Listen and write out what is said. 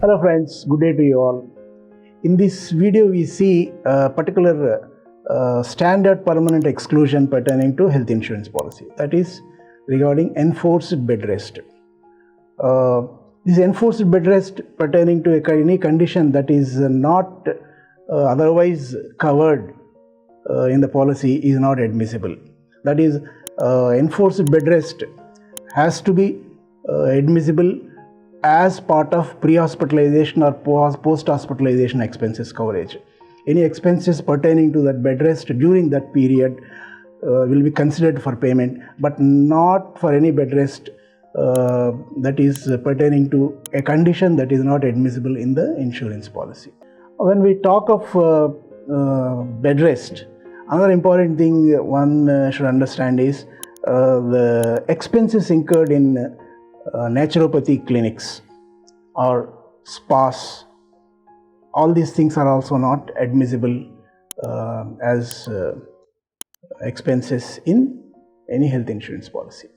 Hello friends, good day to you all. In this video we see a particular standard permanent exclusion pertaining to health insurance policy, that is regarding enforced bed rest. This enforced bed rest pertaining to any condition that is not otherwise covered in the policy is not admissible. That is, enforced bed rest has to be admissible as part of pre-hospitalization or post-hospitalization expenses coverage. Any expenses pertaining to that bed rest during that period will be considered for payment, but not for any bed rest that is pertaining to a condition that is not admissible in the insurance policy. When we talk of bed rest, another important thing one should understand is the expenses incurred in naturopathy clinics or spas. All these things are also not admissible as expenses in any health insurance policy.